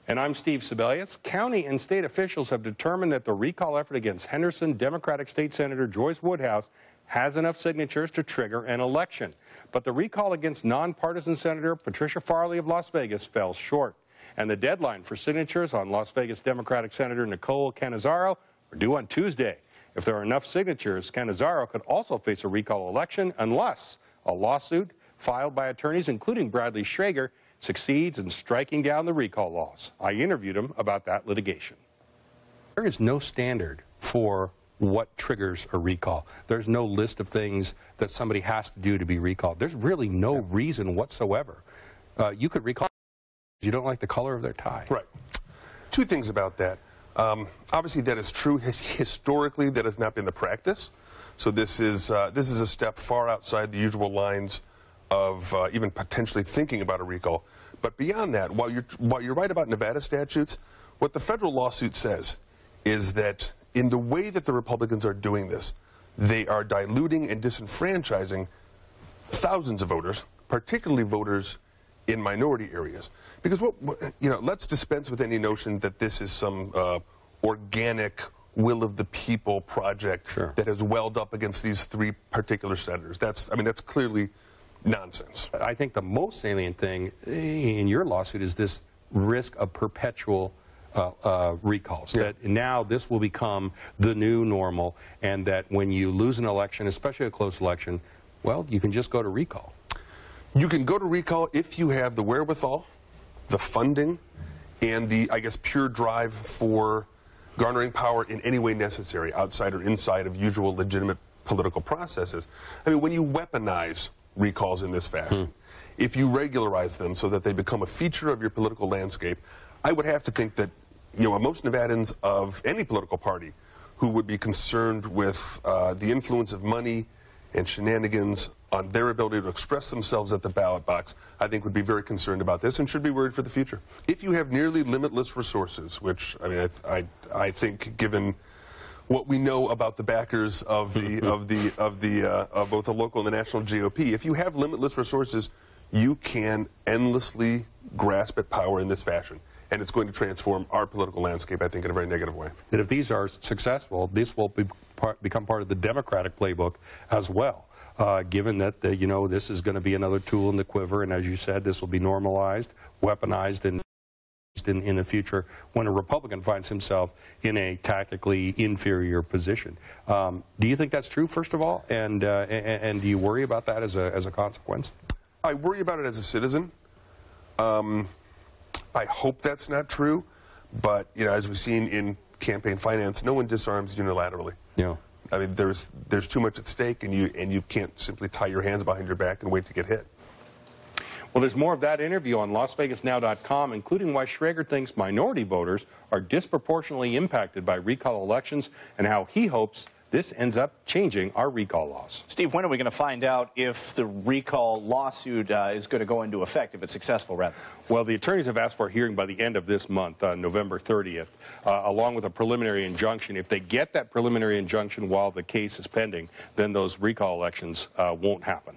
And I'm Steve Sebelius. County and state officials have determined that the recall effort against Henderson Democratic State Senator Joyce Woodhouse has enough signatures to trigger an election. But the recall against nonpartisan Senator Patricia Farley of Las Vegas fell short. And the deadline for signatures on Las Vegas Democratic Senator Nicole Cannizzaro are due on Tuesday. If there are enough signatures, Cannizzaro could also face a recall election unless a lawsuit filed by attorneys, including Bradley Schrager, succeeds in striking down the recall laws. I interviewed him about that litigation. There is no standard for what triggers a recall. There's no list of things that somebody has to do to be recalled. There's really no reason whatsoever. You could recall if you don't like the color of their tie. Right. Two things about that. Obviously, that is true. Historically, that has not been the practice. So this is a step far outside the usual lines of even potentially thinking about a recall. But beyond that, while you're right about Nevada statutes, what the federal lawsuit says is that in the way that the Republicans are doing this, they are diluting and disenfranchising thousands of voters, particularly voters in minority areas. Because let's dispense with any notion that this is some organic will of the people project that has welled up against these three particular senators. That's clearly nonsense. I think the most salient thing in your lawsuit is this risk of perpetual recalls, that now this will become the new normal, and that when you lose an election, especially a close election, well, you can just go to recall. You can go to recall if you have the wherewithal, the funding, and the, I guess, pure drive for garnering power in any way necessary, outside or inside of usual legitimate political processes. I mean, when you weaponize recalls in this fashion, if you regularize them so that they become a feature of your political landscape, I would have to think that most Nevadans of any political party who would be concerned with the influence of money and shenanigans on their ability to express themselves at the ballot box, I think would be very concerned about this and should be worried for the future. If you have nearly limitless resources, which I think, given what we know about the backers of both the local and the national GOP, if you have limitless resources, you can endlessly grasp at power in this fashion. And it's going to transform our political landscape, I think, in a very negative way. That if these are successful, this will become part of the Democratic playbook as well, given that, this is going to be another tool in the quiver, and as you said, this will be normalized, weaponized, and in the future when a Republican finds himself in a tactically inferior position. Do you think that's true, first of all, and do you worry about that as a consequence? I worry about it as a citizen. I hope that's not true, but as we've seen in campaign finance, no one disarms unilaterally. Yeah. I mean, there's too much at stake, and you can't simply tie your hands behind your back and wait to get hit. Well, there's more of that interview on LasVegasNow.com, including why Schrager thinks minority voters are disproportionately impacted by recall elections and how he hopes this ends up changing our recall laws. Steve, when are we going to find out if the recall lawsuit is going to go into effect, if it's successful, rather? Well, the attorneys have asked for a hearing by the end of this month, November 30th, along with a preliminary injunction. If they get that preliminary injunction while the case is pending, then those recall elections won't happen.